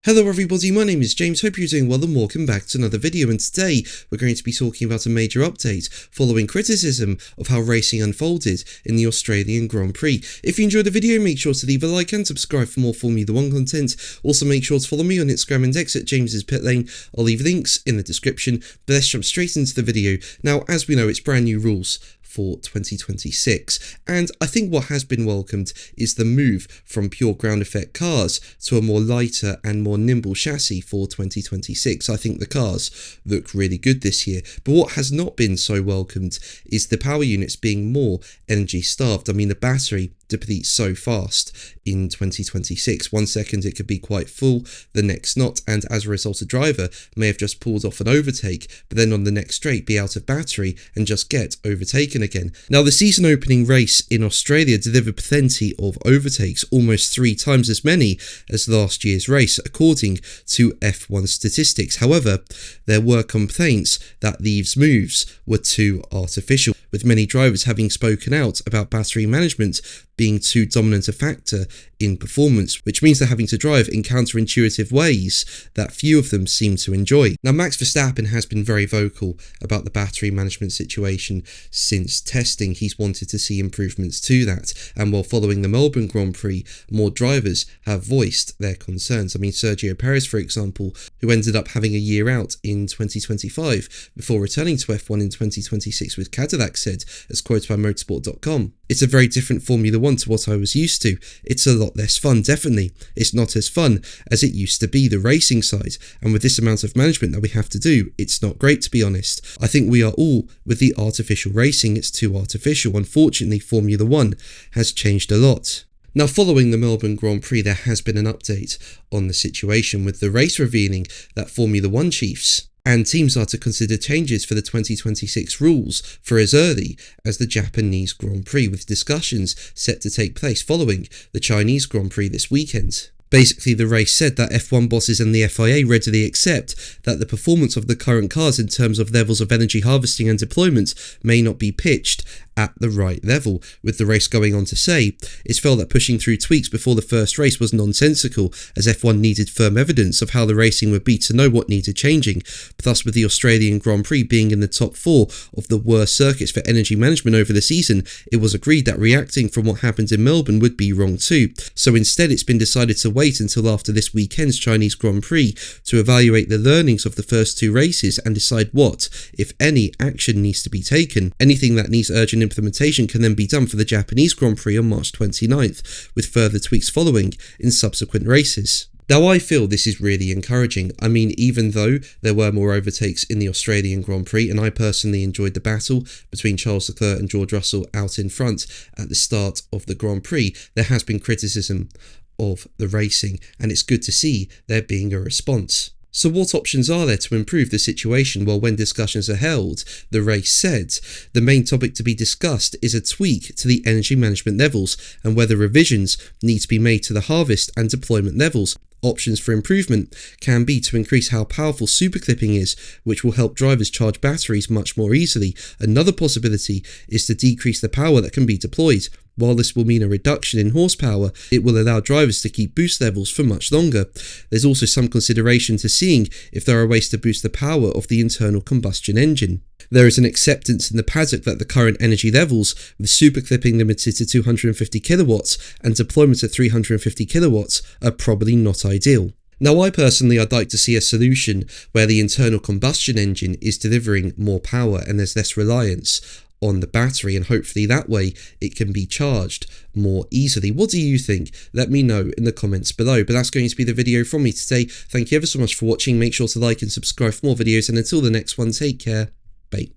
Hello everybody, my name is James, hope you're doing well and welcome back to another video, and today we're going to be talking about a major update following criticism of how racing unfolded in the Australian Grand Prix. If you enjoyed the video, make sure to leave a like and subscribe for more Formula 1 content. Also make sure to follow me on Instagram and X at James's Pit Lane. I'll leave links in the description, but let's jump straight into the video. Now, as we know, it's brand new rules for 2026, and I think what has been welcomed is the move from pure ground effect cars to a more lighter and more nimble chassis for 2026. I think the cars look really good this year, but what has not been so welcomed is the power units being more energy starved. I mean, the battery depletes so fast in 2026. 1 second it could be quite full, the next not, and as a result a driver may have just pulled off an overtake, but then on the next straight be out of battery and just get overtaken again. Now, the season opening race in Australia delivered plenty of overtakes, almost 3 times as many as last year's race according to F1 statistics. However, there were complaints that these moves were too artificial, with many drivers having spoken out about battery management being too dominant a factor in performance, which means they're having to drive in counterintuitive ways that few of them seem to enjoy. Now, Max Verstappen has been very vocal about the battery management situation since testing. He's wanted to see improvements to that, and while following the Melbourne Grand Prix, more drivers have voiced their concerns. I mean, Sergio Perez, for example, who ended up having a year out in 2025 before returning to F1 in 2026 with Cadillac, said, as quoted by motorsport.com, "It's a very different Formula 1 to what I was used to. It's a lot less fun, definitely. It's not as fun as it used to be, the racing side, and with this amount of management that we have to do, it's not great, to be honest. I think we are all with the artificial racing. It's too artificial. Unfortunately, Formula 1 has changed a lot." Now, following the Melbourne Grand Prix, there has been an update on the situation, with the race revealing that Formula 1 chiefs and teams are to consider changes for the 2026 rules for as early as the Japanese Grand Prix, with discussions set to take place following the Chinese Grand Prix this weekend. Basically, the race said that F1 bosses and the FIA readily accept that the performance of the current cars in terms of levels of energy harvesting and deployment may not be pitched at the right level, with the race going on to say, "It's felt that pushing through tweaks before the first race was nonsensical, as F1 needed firm evidence of how the racing would be to know what needed changing. Thus, with the Australian Grand Prix being in the top 4 of the worst circuits for energy management over the season, it was agreed that reacting from what happened in Melbourne would be wrong too. So instead, it's been decided to wait until after this weekend's Chinese Grand Prix to evaluate the learnings of the first 2 races and decide what, if any, action needs to be taken. Anything that needs urgent implementation can then be done for the Japanese Grand Prix on March 29th, with further tweaks following in subsequent races." Now, I feel this is really encouraging. I mean, even though there were more overtakes in the Australian Grand Prix, and I personally enjoyed the battle between Charles Leclerc and George Russell out in front at the start of the Grand Prix, there has been criticism of the racing, and it's good to see there being a response. So what options are there to improve the situation? Well, when discussions are held, the race said, the main topic to be discussed is a tweak to the energy management levels and whether revisions need to be made to the harvest and deployment levels. Options for improvement can be to increase how powerful superclipping is, which will help drivers charge batteries much more easily. Another possibility is to decrease the power that can be deployed. While this will mean a reduction in horsepower, it will allow drivers to keep boost levels for much longer. There's also some consideration to seeing if there are ways to boost the power of the internal combustion engine. There is an acceptance in the paddock that the current energy levels, with superclipping limited to 250 kilowatts and deployment at 350 kilowatts, are probably not ideal. Now, I'd like to see a solution where the internal combustion engine is delivering more power and there's less reliance on the battery, and hopefully that way it can be charged more easily. What do you think? Let me know in the comments below. But that's going to be the video from me today. Thank you ever so much for watching. Make sure to like and subscribe for more videos, and until the next one, take care. Bye.